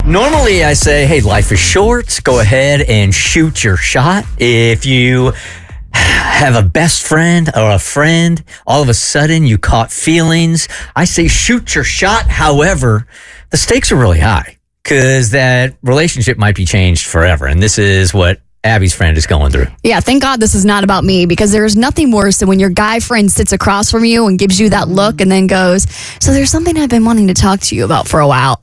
Normally I say, hey, life is short. Go ahead and shoot your shot. If you have a best friend or a friend, all of a sudden you caught feelings, I say shoot your shot. However, the stakes are really high because that relationship might be changed forever. And this is what Abby's friend is going through. Yeah, thank God this is not about me, because there's nothing worse than when your guy friend sits across from you and gives you that look and then goes, so there's something I've been wanting to talk to you about for a while.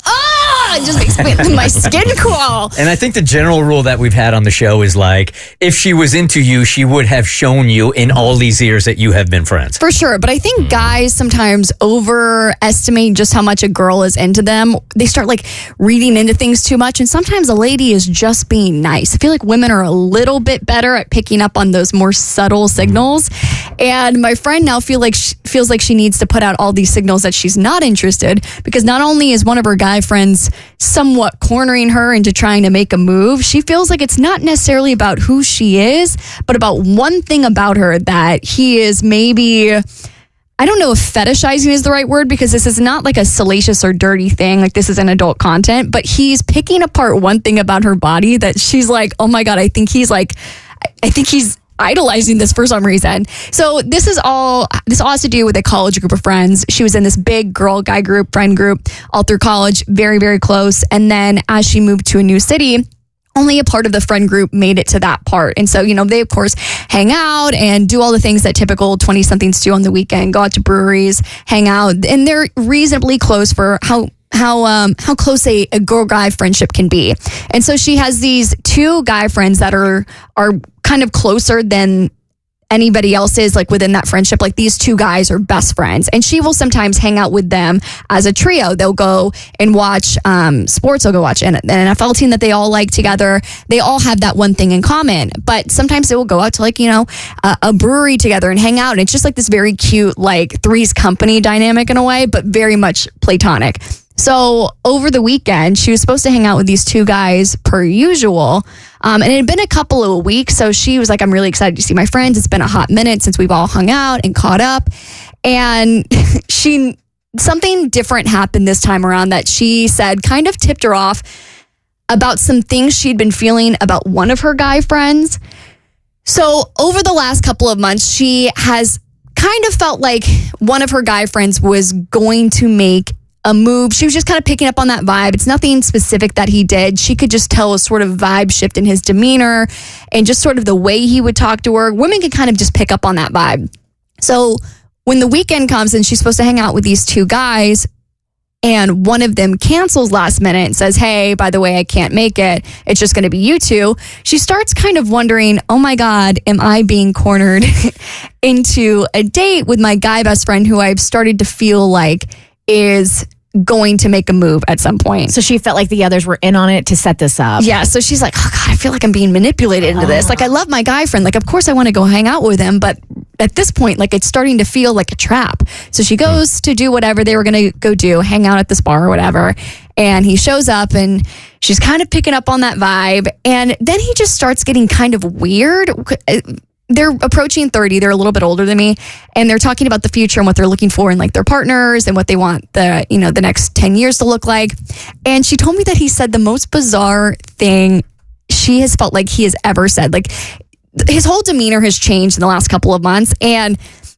It just makes my skin crawl. And I think the general rule that we've had on the show is like, if she was into you, she would have shown you in all these years that you have been friends. For sure. But I think guys sometimes overestimate just how much a girl is into them. They start like reading into things too much. And sometimes a lady is just being nice. I feel like women are a little bit better at picking up on those more subtle signals. And my friend now feels like she needs to put out all these signals that she's not interested, because not only is one of her guy friends somewhat cornering her into trying to make a move, she feels like it's not necessarily about who she is, but about one thing about her that he is maybe, I don't know if fetishizing is the right word, because this is not like a salacious or dirty thing. Like, this is an adult content, but he's picking apart one thing about her body that she's like, oh my God, I think he's idolizing this for some reason. So this all has to do with a college group of friends. She was in this big girl-guy group, friend group, all through college, very, very close. And then as she moved to a new city, only a part of the friend group made it to that part. And so, they, of course, hang out and do all the things that typical 20-somethings do on the weekend, go out to breweries, hang out. And they're reasonably close for how close a girl-guy friendship can be. And so she has these two guy friends that are kind of closer than anybody else is, like within that friendship. Like, these two guys are best friends, and she will sometimes hang out with them as a trio. They'll go and watch sports. They'll go watch an NFL team that they all like together. They all have that one thing in common, but sometimes they will go out to a brewery together and hang out. And it's just like this very cute, like, Three's Company dynamic in a way, but very much platonic. So over the weekend, she was supposed to hang out with these two guys per usual. And it had been a couple of weeks. So she was like, I'm really excited to see my friends. It's been a hot minute since we've all hung out and caught up. And something different happened this time around that she said kind of tipped her off about some things she'd been feeling about one of her guy friends. So over the last couple of months, she has kind of felt like one of her guy friends was going to make a move. She was just kind of picking up on that vibe. It's nothing specific that he did. She could just tell a sort of vibe shift in his demeanor and just sort of the way he would talk to her. Women can kind of just pick up on that vibe. So when the weekend comes and she's supposed to hang out with these two guys, and one of them cancels last minute and says, hey, by the way, I can't make it. It's just going to be you two. She starts kind of wondering, oh my God, am I being cornered into a date with my guy best friend who I've started to feel like is going to make a move at some point. So she felt like the others were in on it to set this up. Yeah. So she's like, oh God, I feel like I'm being manipulated into this. Like, I love my guy friend. Like, of course I want to go hang out with him. But at this point, like, it's starting to feel like a trap. So she goes to do whatever they were going to go do, hang out at this bar or whatever. And he shows up and she's kind of picking up on that vibe. And then he just starts getting kind of weird. They're approaching 30. They're a little bit older than me. And they're talking about the future and what they're looking for in like their partners and what they want the next 10 years to look like. And she told me that he said the most bizarre thing she has felt like he has ever said. Like, his whole demeanor has changed in the last couple of months. And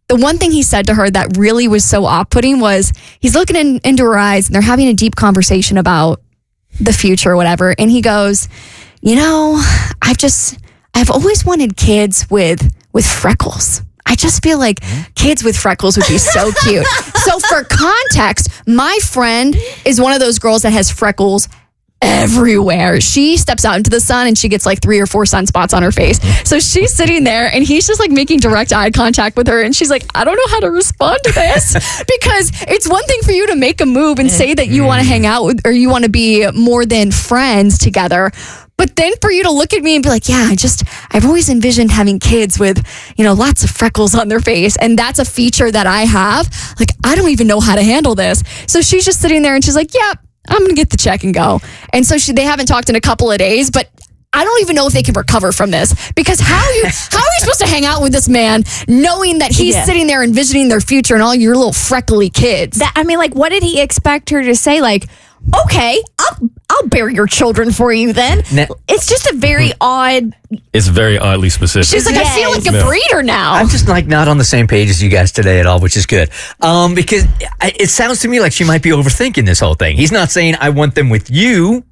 the one thing he said to her that really was so off-putting was he's looking into her eyes and they're having a deep conversation about the future or whatever. And he goes, I've always wanted kids with freckles. I just feel like kids with freckles would be so cute. So for context, my friend is one of those girls that has freckles everywhere. She steps out into the sun and she gets like 3 or 4 sunspots on her face. So she's sitting there and he's just like making direct eye contact with her. And she's like, I don't know how to respond to this because it's one thing for you to make a move and say that you want to hang out with, or you want to be more than friends together. But then for you to look at me and be like, yeah, I've always envisioned having kids with, lots of freckles on their face. And that's a feature that I have. Like, I don't even know how to handle this. So she's just sitting there and she's like, yeah, I'm going to get the check and go. And so they haven't talked in a couple of days, but I don't even know if they can recover from this, because how are you supposed to hang out with this man knowing that he's sitting there envisioning their future and all your little freckly kids? What did he expect her to say? Like, okay, I'll bear your children for you then. It's just a very odd. It's very oddly specific. She's like, I feel like a breeder now. I'm just like not on the same page as you guys today at all, which is good. Because it sounds to me like she might be overthinking this whole thing. He's not saying I want them with you.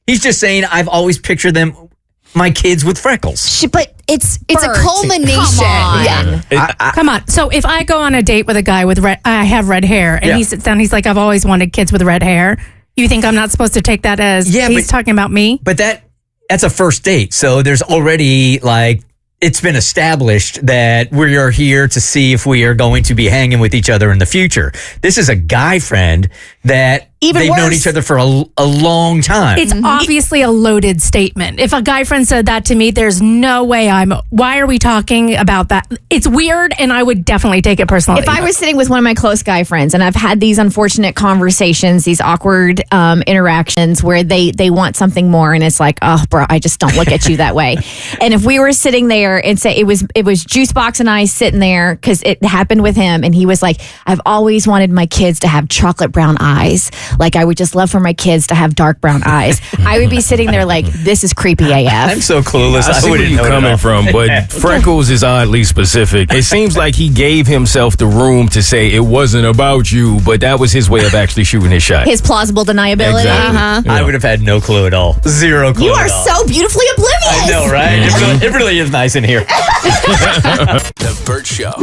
He's just saying I've always pictured them, my kids with freckles. But it's a Bert, culmination. come on. Yeah. Come on. So if I go on a date with a guy with I have red hair, and he sits down, he's like, I've always wanted kids with red hair. You think I'm not supposed to take that as he's talking about me? But that's a first date. So there's already like, it's been established that we are here to see if we are going to be hanging with each other in the future. This is a guy friend that they've known each other for a long time. It's obviously a loaded statement. If a guy friend said that to me, there's no way why are we talking about that? It's weird, and I would definitely take it personally. If I was sitting with one of my close guy friends and I've had these unfortunate conversations, these awkward interactions where they want something more, and it's like, oh, bro, I just don't look at you that way. And if we were sitting there and say it was Juicebox and I sitting there, because it happened with him, and he was like, I've always wanted my kids to have chocolate brown eyes. Like, I would just love for my kids to have dark brown eyes. I would be sitting there like, this is creepy AF. I'm so clueless. I see where you're coming from, but freckles is oddly specific. It seems like he gave himself the room to say it wasn't about you, but that was his way of actually shooting his shot. His plausible deniability. Exactly. I would have had no clue at all. Zero clue. You are at all. so beautifully oblivious. I know, right? It really is nice in here. The Bert Show.